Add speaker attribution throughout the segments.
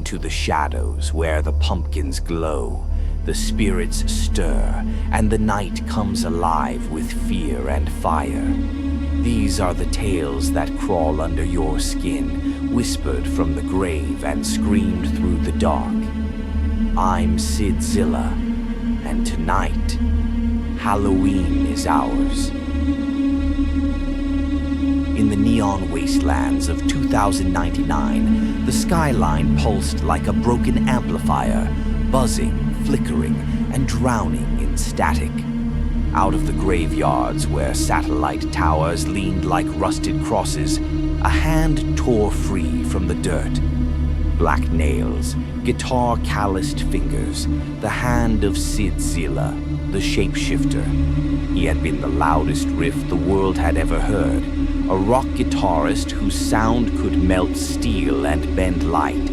Speaker 1: into the shadows where the pumpkins glow. The spirits stir, and the night comes alive with fear and fire. These are the tales that crawl under your skin, whispered from the grave and screamed through the dark. I'm SYD ZILLA, and tonight, Halloween is ours. In the neon wastelands of 2099, the skyline pulsed like a broken amplifier, buzzing, flickering, and drowning in static. Out of the graveyards where satellite towers leaned like rusted crosses, a hand tore free from the dirt. Black nails, guitar-calloused fingers, the hand of SYD ZILLA, the Shapeshifter. He had been the loudest riff the world had ever heard, a rock guitarist whose sound could melt steel and bend light.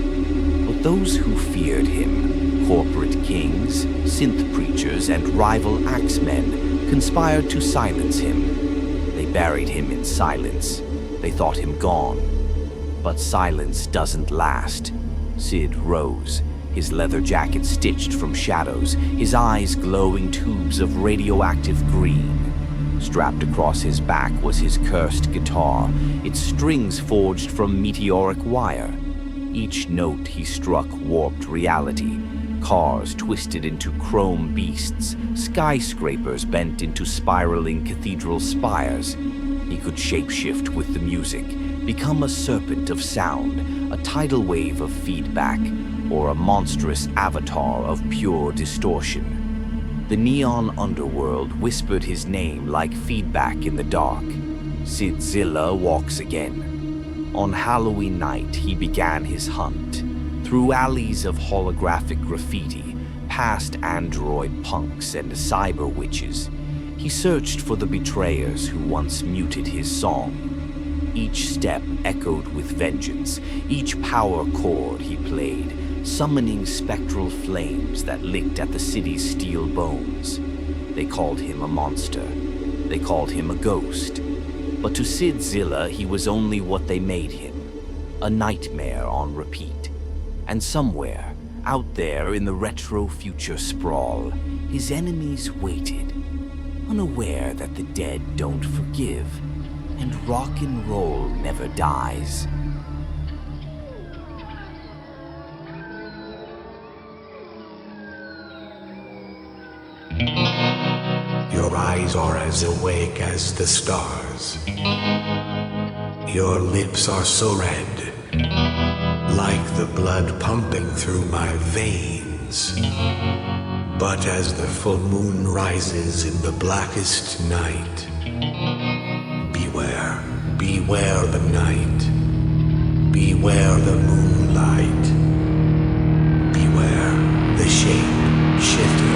Speaker 1: But those who feared him, corporate kings, synth preachers, and rival axemen, conspired to silence him. They buried him in silence. They thought him gone. But silence doesn't last. SYD rose, his leather jacket stitched from shadows, his eyes glowing tubes of radioactive green. Strapped across his back was his cursed guitar, its strings forged from meteoric wire. Each note he struck warped reality. Cars twisted into chrome beasts, skyscrapers bent into spiraling cathedral spires. He could shapeshift with the music, become a serpent of sound, a tidal wave of feedback, or a monstrous avatar of pure distortion. The neon underworld whispered his name like feedback in the dark. SYD ZILLA walks again. On Halloween night, he began his hunt. Through alleys of holographic graffiti, past android punks and cyber witches, he searched for the betrayers who once muted his song. Each step echoed with vengeance, each power chord he played, summoning spectral flames that licked at the city's steel bones. They called him a monster. They called him a ghost. But to SYD ZILLA, he was only what they made him, a nightmare on repeat. And somewhere, out there in the retro future sprawl, his enemies waited, unaware that the dead don't forgive, and rock and roll never dies.
Speaker 2: Your eyes are as awake as the stars. Your lips are so red, like the blood pumping through my veins. But as the full moon rises in the blackest night, beware, beware the night, beware the moonlight, beware the Shapeshifter.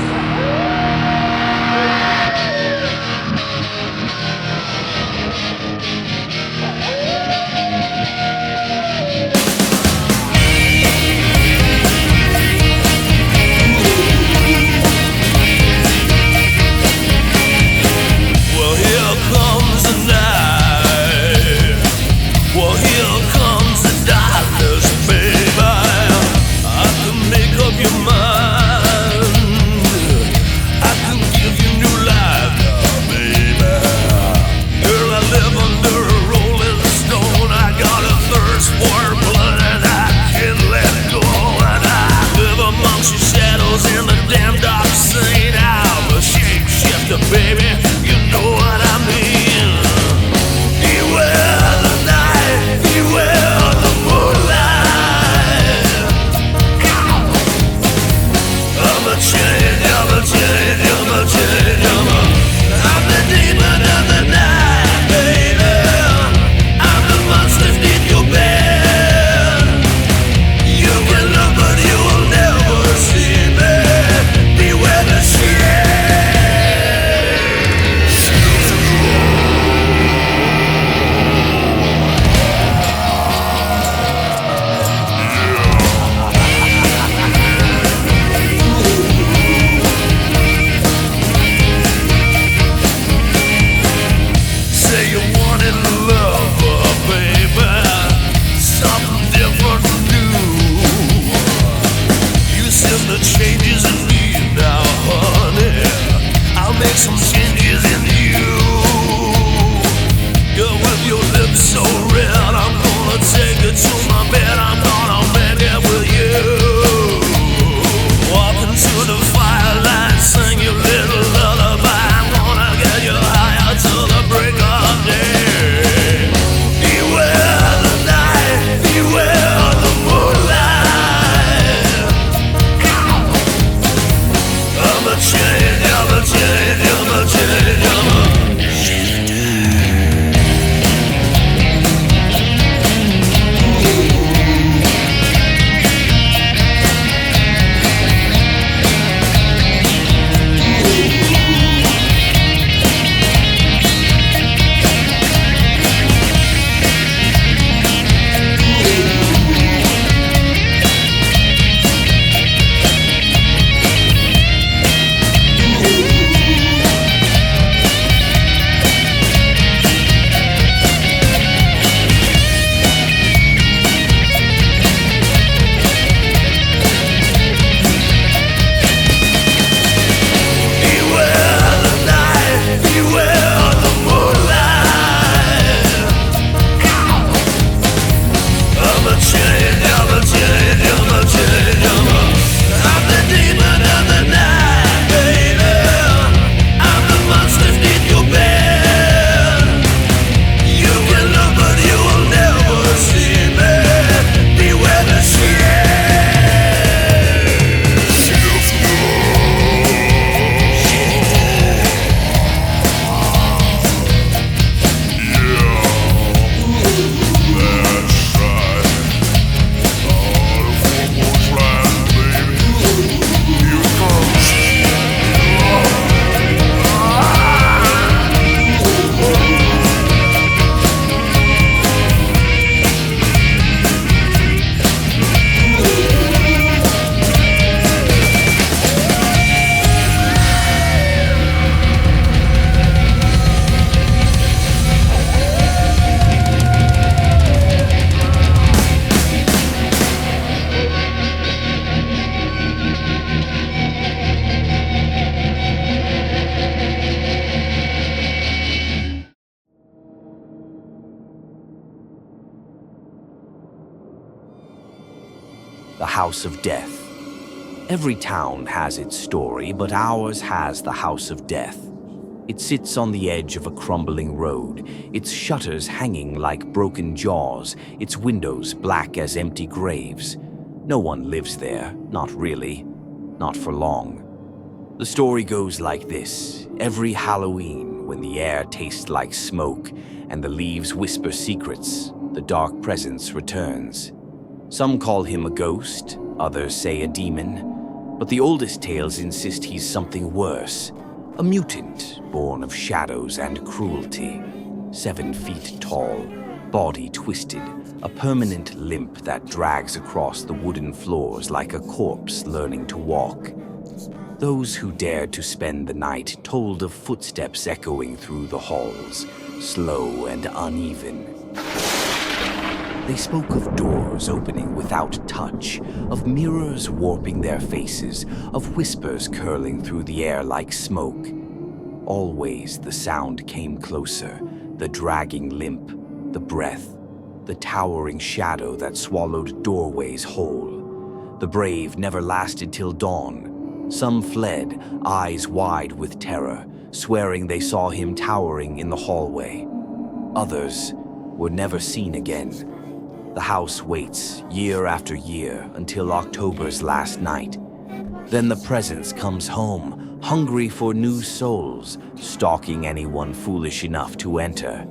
Speaker 3: You can look but you will never see me. make some changes in you. Girl, with your lips so red, I'm gonna take you to my bed. I'm gonna make it with you. Walk into the firelight, sing your little lullaby. I'm gonna get you higher till the break of day. Beware the night, beware the moonlight. I'm a change, I'm a change, I'm a change, I'm a
Speaker 1: The House of Death. Every town has its story, but ours has the House of Death. It sits on the edge of a crumbling road, its shutters hanging like broken jaws, its windows black as empty graves. No one lives there, not really, not for long. The story goes like this. Every Halloween, when the air tastes like smoke and the leaves whisper secrets, the dark presence returns. Some call him a ghost, others say a demon, but the oldest tales insist he's something worse. A mutant, born of shadows and cruelty. 7 feet tall, body twisted, a permanent limp that drags across the wooden floors like a corpse learning to walk. Those who dared to spend the night told of footsteps echoing through the halls, slow and uneven. They spoke of doors opening without touch, of mirrors warping their faces, of whispers curling through the air like smoke. Always the sound came closer, the dragging limp, the breath, the towering shadow that swallowed doorways whole. The brave never lasted till dawn. Some fled, eyes wide with terror, swearing they saw him towering in the hallway. Others were never seen again. The house waits year after year until October's last night. Then the presence comes home, hungry for new souls, stalking anyone foolish enough to enter.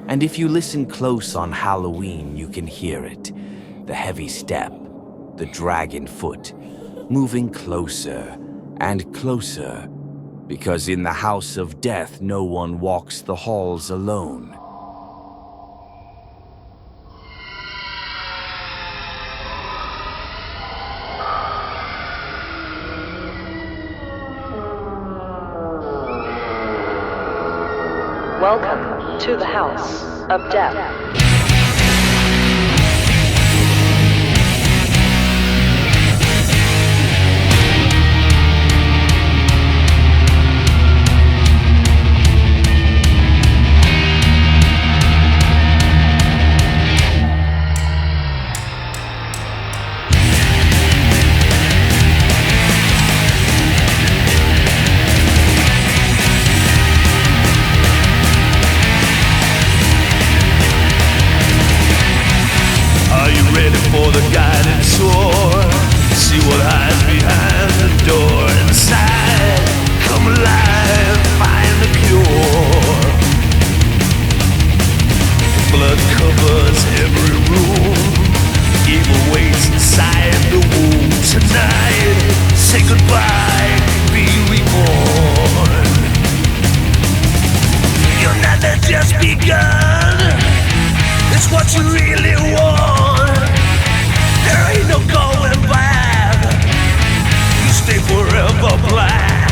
Speaker 1: And if you listen close on Halloween, you can hear it. The heavy step, the dragon foot, moving closer and closer. Because in the House of Death, no one walks the halls alone.
Speaker 4: Welcome to the House of Death.
Speaker 3: forever black.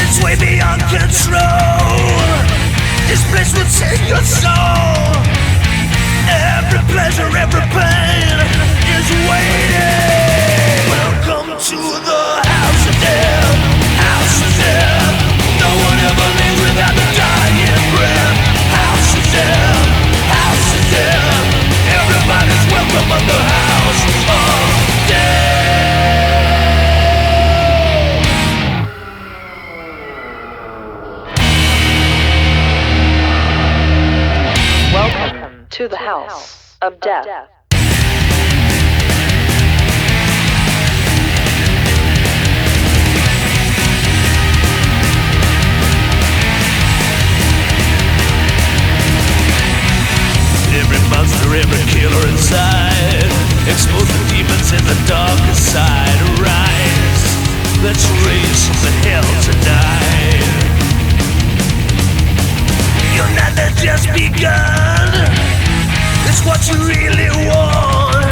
Speaker 3: It's way beyond control. This place would take your soul. Every pleasure, every pain is waiting. Welcome to the house of death. House of death. No one ever leaves without the dying breath. House of death. House of death. Everybody's welcome at the house of death.
Speaker 4: Welcome to the house of death.
Speaker 3: Every monster, every killer inside, expose the demons in the darkest side. Rise, let's raise from the hell tonight. Your night has just begun. It's what you really want.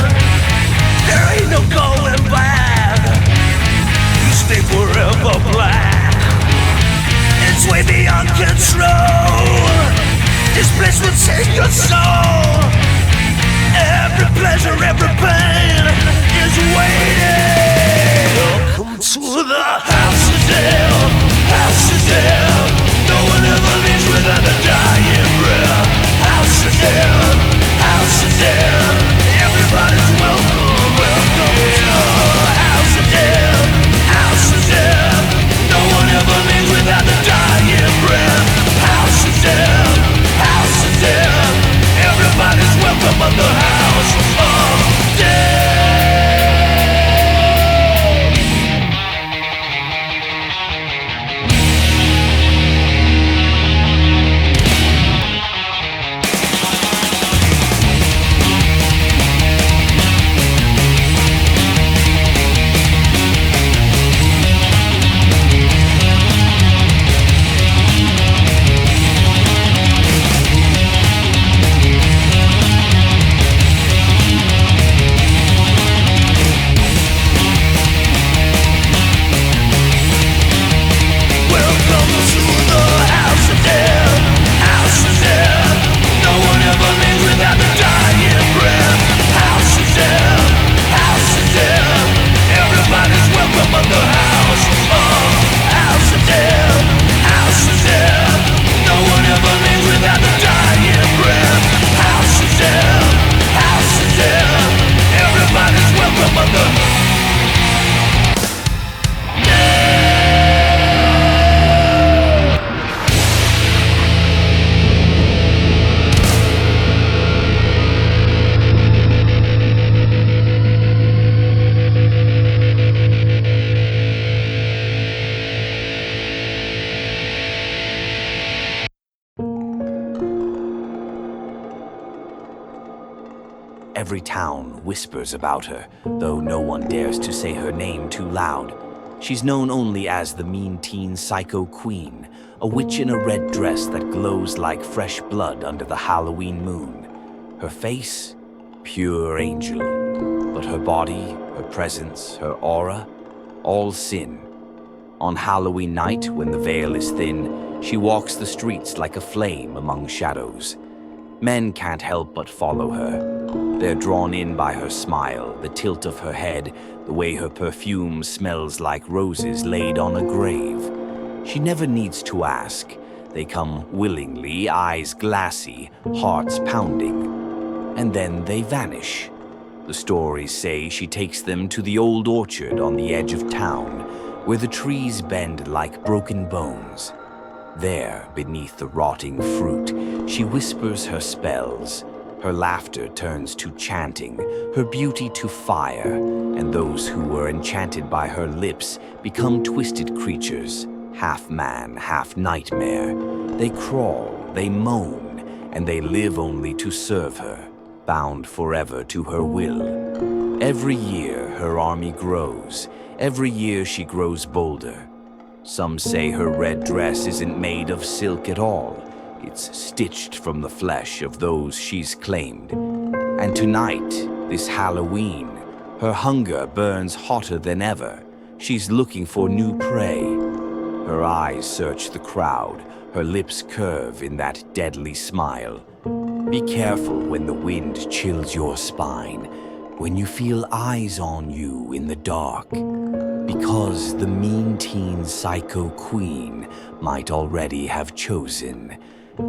Speaker 3: There ain't no going back. You stay forever black. It's way beyond control. This place will take your soul. Every pleasure, every pain is waiting. Welcome to the house of death. House of death. No one ever leaves without a dying breath. House of death. House of death. Everybody's welcome. Welcome to the house of death. House of death. No one ever leaves without a dying breath. House of death. House of death. Everybody's welcome at the house of death.
Speaker 1: Every town whispers about her, though no one dares to say her name too loud. She's known only as the mean teen psycho queen, a witch in a red dress that glows like fresh blood under the Halloween moon. Her face, pure angel, but her body, her presence, her aura, all sin. On Halloween night, when the veil is thin, she walks the streets like a flame among shadows. Men can't help but follow her. They're drawn in by her smile, the tilt of her head, the way her perfume smells like roses laid on a grave. She never needs to ask. They come willingly, eyes glassy, hearts pounding. And then they vanish. The stories say she takes them to the old orchard on the edge of town, where the trees bend like broken bones. There, beneath the rotting fruit, she whispers her spells. Her laughter turns to chanting, her beauty to fire, and those who were enchanted by her lips become twisted creatures, half man, half nightmare. They crawl, they moan, and they live only to serve her, bound forever to her will. Every year her army grows, every year she grows bolder. Some say her red dress isn't made of silk at all. It's stitched from the flesh of those she's claimed. And tonight, this Halloween, her hunger burns hotter than ever. She's looking for new prey. Her eyes search the crowd, her lips curve in that deadly smile. Be careful when the wind chills your spine, when you feel eyes on you in the dark, because the mean teen psycho queen might already have chosen,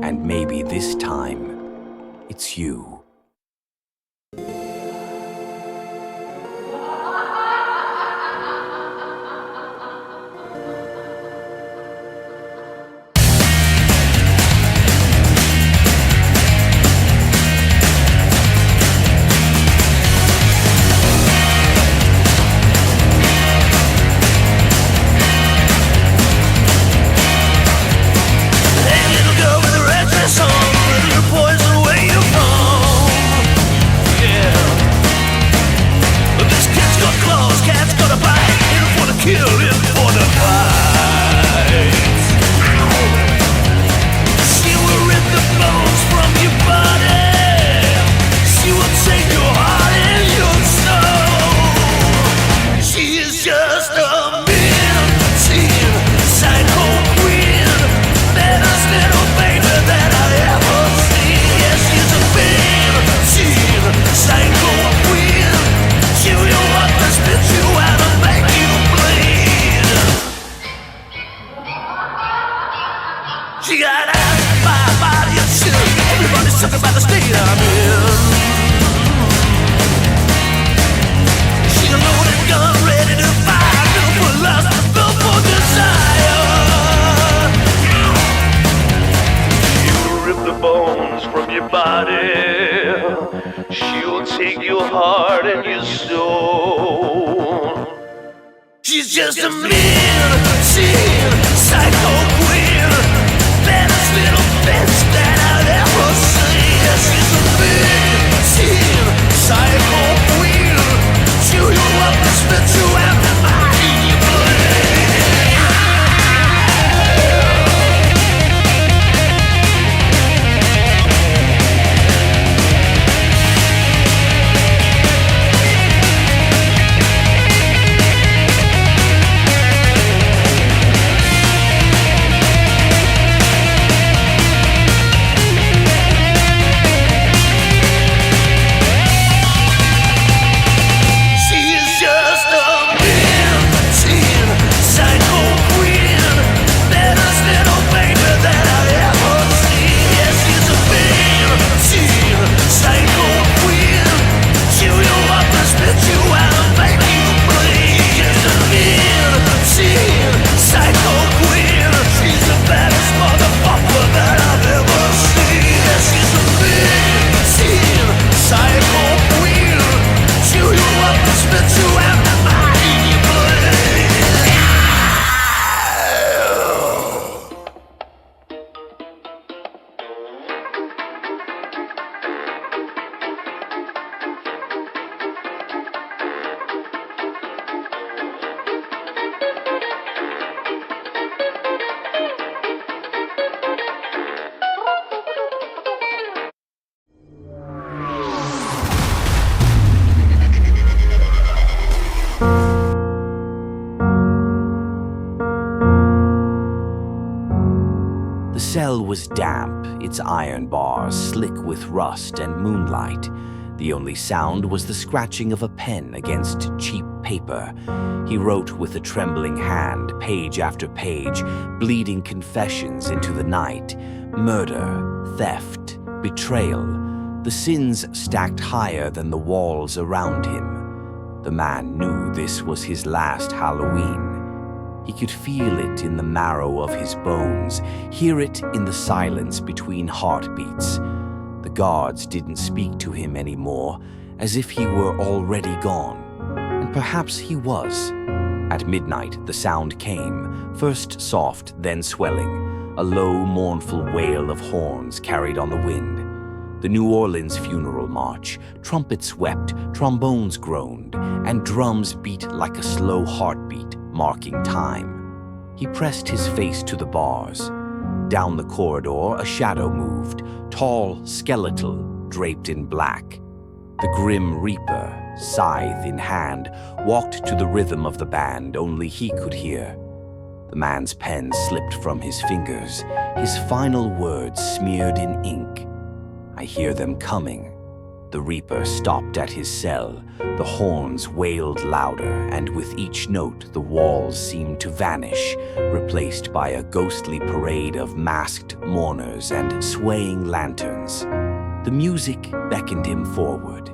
Speaker 1: and maybe this time, it's you.
Speaker 3: She got asked by a body of shit. Everybody's talking about the state I'm in. She a loaded gun ready to fire. Built for lust, built for desire. You rip the bones from your body. She'll take your heart and your soul. She's just a mean, psycho queen. Baddest little bitch that I've ever seen. She's a big, psycho queen. Chew you up and spit you out and body you
Speaker 1: The cell was damp, its iron bars slick with rust and moonlight. The only sound was the scratching of a pen against cheap paper. He wrote with a trembling hand, page after page, bleeding confessions into the night. Murder, theft, betrayal. The sins stacked higher than the walls around him. The man knew this was his last Halloween. He could feel it in the marrow of his bones, hear it in the silence between heartbeats. The guards didn't speak to him anymore, as if he were already gone. And perhaps he was. At midnight, the sound came, first soft, then swelling, a low, mournful wail of horns carried on the wind. The New Orleans funeral march, trumpets wept, trombones groaned, and drums beat like a slow heartbeat, marking time. He pressed his face to the bars. Down the corridor, a shadow moved, tall, skeletal, draped in black. The Grim Reaper, scythe in hand, walked to the rhythm of the band only he could hear. The man's pen slipped from his fingers, his final words smeared in ink. I hear them coming. The reaper stopped at his cell. The horns wailed louder, and with each note the walls seemed to vanish, replaced by a ghostly parade of masked mourners and swaying lanterns. The music beckoned him forward.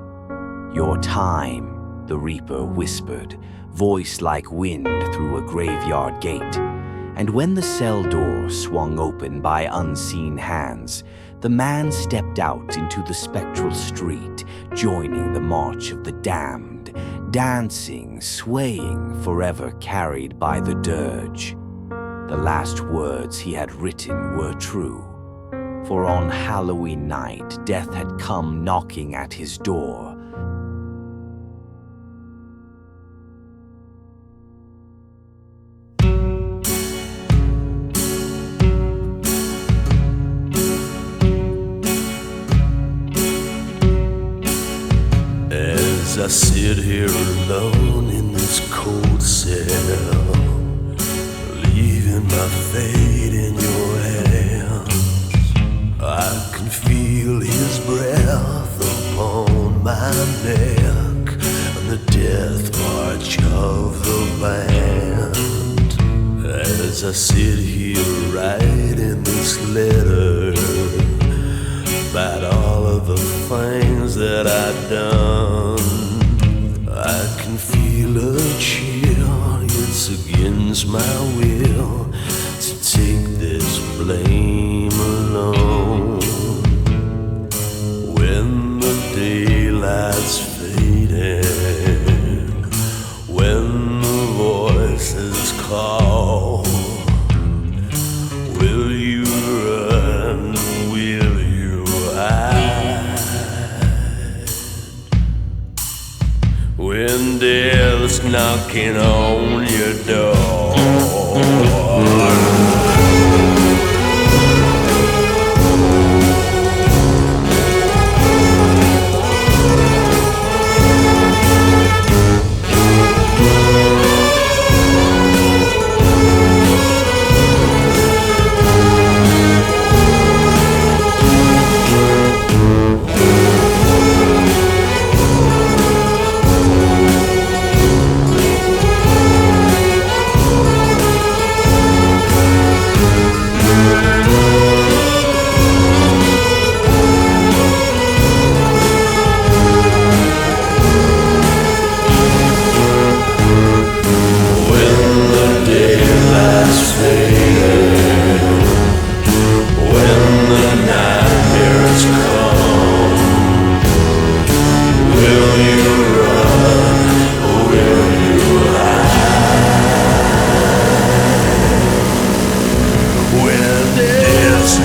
Speaker 1: "Your time," the reaper whispered, voice like wind through a graveyard gate. And when the cell door swung open by unseen hands, the man stepped out into the spectral street, joining the march of the damned, dancing, swaying, forever carried by the dirge. The last words he had written were true, for on Halloween night death had come knocking at his door.
Speaker 3: As I sit here alone in this cold cell, leaving my fate in your hands, I can feel his breath upon my neck and the death march of the band. As I sit here writing this letter about all of the things that I've done, I can feel a chill. It's against my will to take this blame alone. When the daylight's fading, when the voices call, will you run? Will you hide? When death's knocking on your door,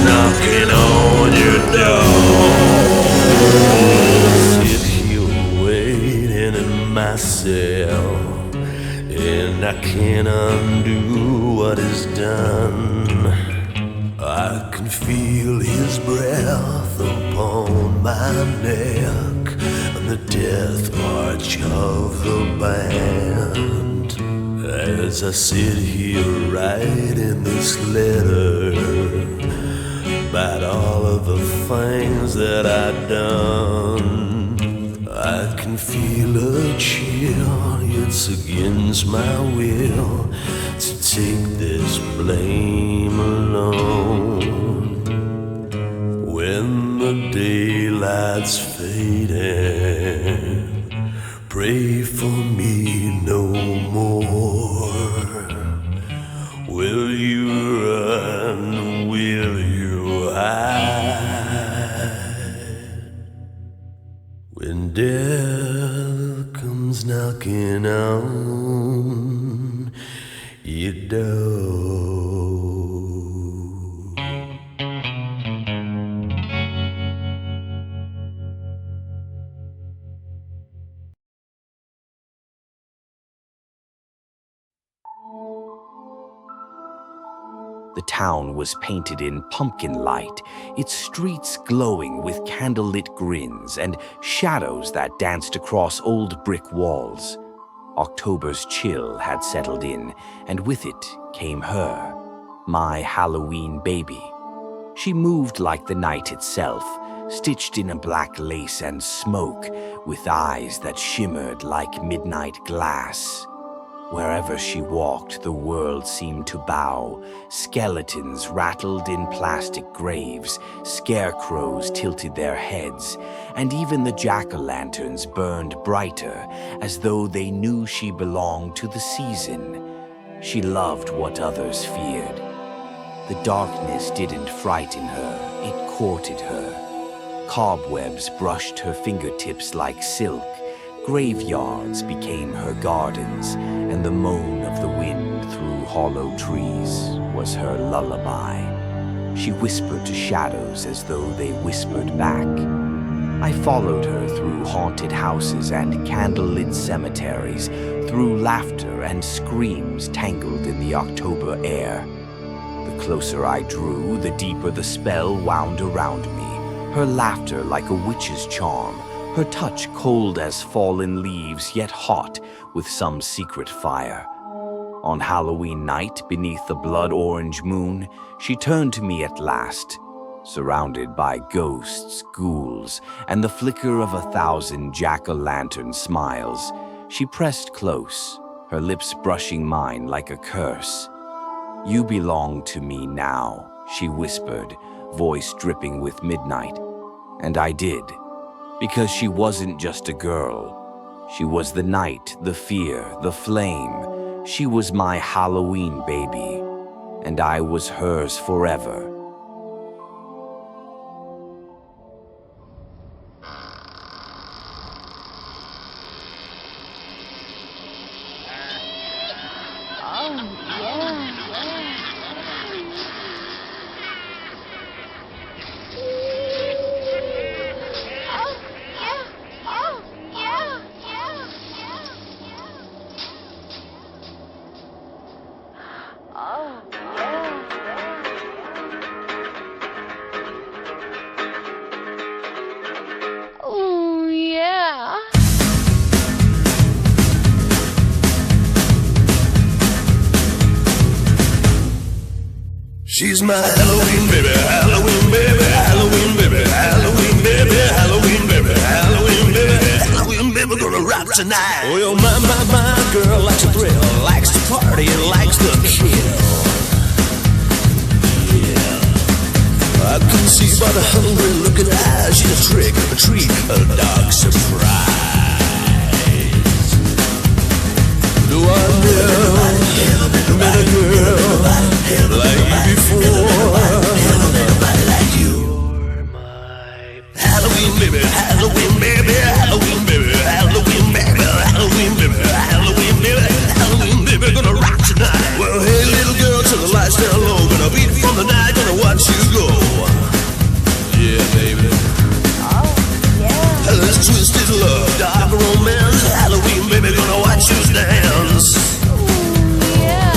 Speaker 3: knocking on your door. Sit here waiting in my cell, and I can't undo what is done. I can feel his breath upon my neck and the death march of the band. As I sit here writing this letter about all of the things that I've done, I can feel a chill. It's against my will to take this blame alone. When the daylight's fading, pray for me no more. Will you run? Will you hide? When death comes knocking on your door.
Speaker 1: The town was painted in pumpkin light, its streets glowing with candlelit grins and shadows that danced across old brick walls. October's chill had settled in, and with it came her, my Halloween baby. She moved like the night itself, stitched in a black lace and smoke, with eyes that shimmered like midnight glass. Wherever she walked, the world seemed to bow. Skeletons rattled in plastic graves, scarecrows tilted their heads, and even the jack-o'-lanterns burned brighter, as though they knew she belonged to the season. She loved what others feared. The darkness didn't frighten her, it courted her. Cobwebs brushed her fingertips like silk. Graveyards became her gardens, and the moan of the wind through hollow trees was her lullaby. She whispered to shadows as though they whispered back. I followed her through haunted houses and candlelit cemeteries, through laughter and screams tangled in the October air. The closer I drew, the deeper the spell wound around me, her laughter like a witch's charm, her touch cold as fallen leaves, yet hot with some secret fire. On Halloween night, beneath the blood-orange moon, she turned to me at last, surrounded by ghosts, ghouls, and the flicker of 1,000 jack-o'-lantern smiles. She pressed close, her lips brushing mine like a curse. "You belong to me now," she whispered, voice dripping with midnight. And I did. Because she wasn't just a girl. She was the night, the fear, the flame. She was my Halloween baby, and I was hers forever.
Speaker 3: She's my Halloween baby, Halloween baby, Halloween baby, Halloween baby, Halloween baby, Halloween baby, Halloween baby, gonna rock tonight. Oh, yo, my girl likes to thrill, likes to party, and likes to kill. Yeah, I can see by the hungry looking eyes, she's a trick, a treat, a dark surprise. Do I never met a girl like you before? Like you. You're my Halloween baby, Halloween baby, Halloween baby, Halloween baby, Halloween baby, Halloween baby, Halloween baby, gonna rock tonight. Well, hey little girl, till the lights down low, gonna beat it from the night, gonna watch you go. Yeah, baby. Oh, yeah. This twisted love, dark romance, Halloween baby, gonna watch you dance. Ooh, yeah.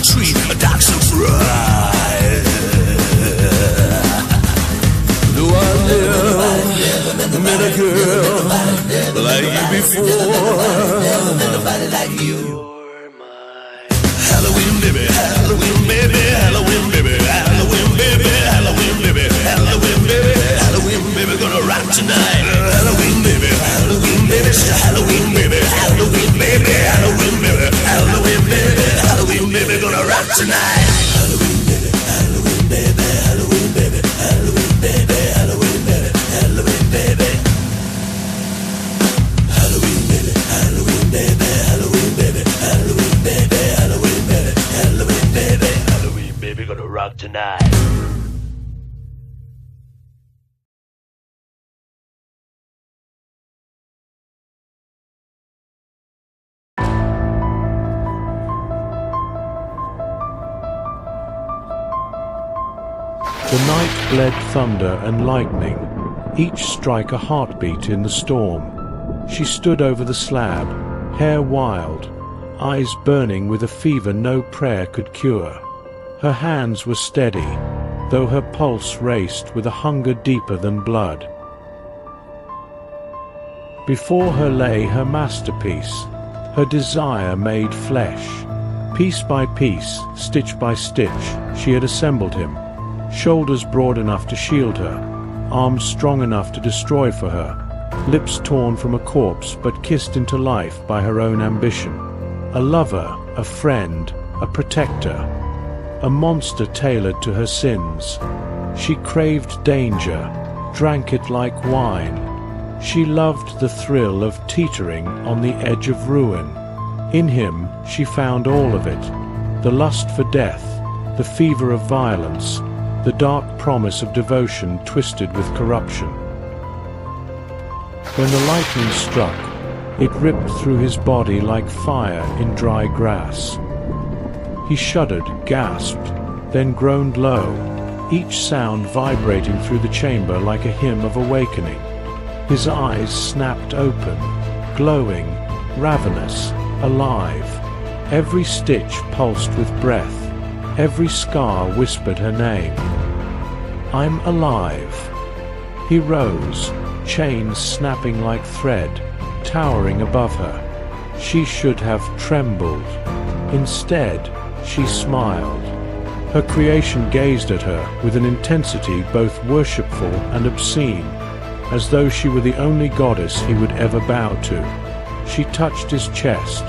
Speaker 3: tree, a dark surprise. Do I never met a girl like you before? Nobody like you. Halloween baby, Halloween baby, Halloween baby, Halloween baby, Halloween baby, Halloween baby, Halloween baby, gonna rock tonight. Halloween baby, Halloween baby, Halloween baby, Halloween baby, Halloween baby, Halloween baby, Halloween baby, gonna rock tonight. Halloween baby, Halloween baby, Halloween baby, Halloween baby, Halloween baby, Halloween baby, Halloween baby, Halloween baby, Halloween baby, Halloween baby, Halloween baby, Halloween baby, Halloween baby, gonna rock tonight.
Speaker 5: The night bled thunder and lightning, each strike a heartbeat in the storm. She stood over the slab, hair wild, eyes burning with a fever no prayer could cure. Her hands were steady, though her pulse raced with a hunger deeper than blood. Before her lay her masterpiece, her desire made flesh. Piece by piece, stitch by stitch, she had assembled him. Shoulders broad enough to shield her, arms strong enough to destroy for her, lips torn from a corpse but kissed into life by her own ambition. A lover, a friend, a protector, a monster tailored to her sins. She craved danger, drank it like wine. She loved the thrill of teetering on the edge of ruin. In him she found all of it, the lust for death, the fever of violence, the dark promise of devotion twisted with corruption. When the lightning struck, it ripped through his body like fire in dry grass. He shuddered, gasped, then groaned low, each sound vibrating through the chamber like a hymn of awakening. His eyes snapped open, glowing, ravenous, alive. Every stitch pulsed with breath. Every scar whispered her name. I'm alive. He rose, chains snapping like thread, towering above her. She should have trembled. Instead, she smiled. Her creation gazed at her with an intensity both worshipful and obscene, as though she were the only goddess he would ever bow to. She touched his chest,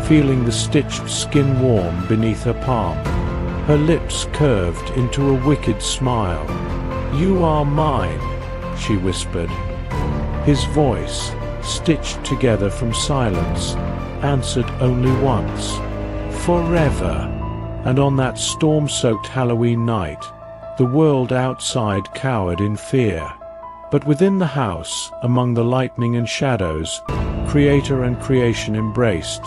Speaker 5: feeling the stitched skin warm beneath her palm. Her lips curved into a wicked smile. You are mine, she whispered. His voice, stitched together from silence, answered only once. Forever. And on that storm-soaked Halloween night, the world outside cowered in fear. But within the house, among the lightning and shadows, Creator and creation embraced,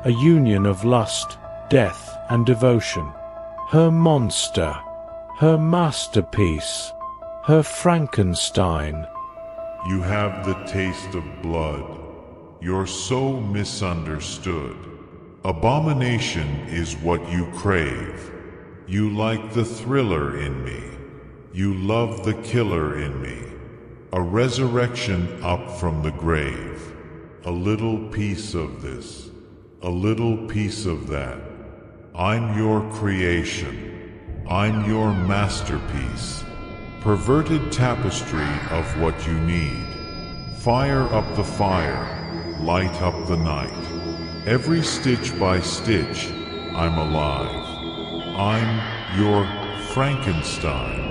Speaker 5: a union of lust, death, and devotion. Her monster, her masterpiece, her Frankenstein.
Speaker 6: You have the taste of blood. You're so misunderstood. Abomination is what you crave. You like the thriller in me. You love the killer in me. A resurrection up from the grave. A little piece of this. A little piece of that. I'm your creation. I'm your masterpiece. Perverted tapestry of what you need. Fire up the fire. Light up the night. Every stitch by stitch, I'm alive. I'm your Frankenstein.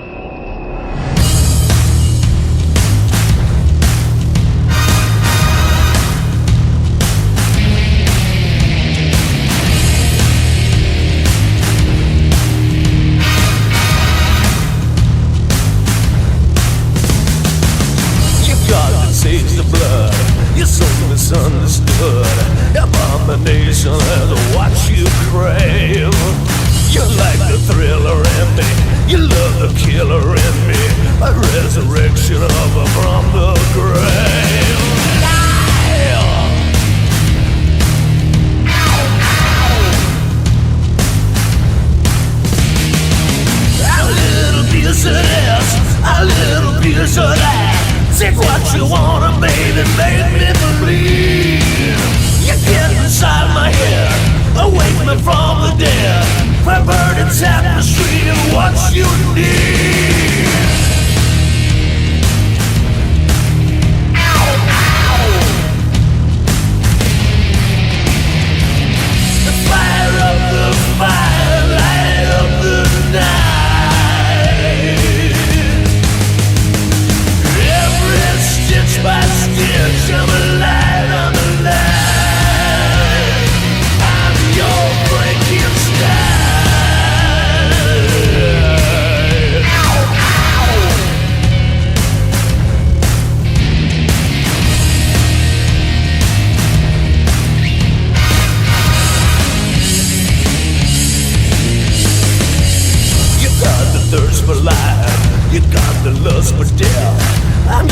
Speaker 3: Saves the blood, you're so misunderstood. Abomination has what you crave. You like the thriller in me, you love the killer this or that. Take what you wanna, baby, make me believe. You get inside my head, awake me from the dead. Perverted tapestry of what you need. Ow, ow. The fire of the fire, light of the night. Every stitch by stitch, I'm alive, I'm alive. I'm your Frankenstein. Ow, ow. You got the thirst for life, you got the lust for death. I'm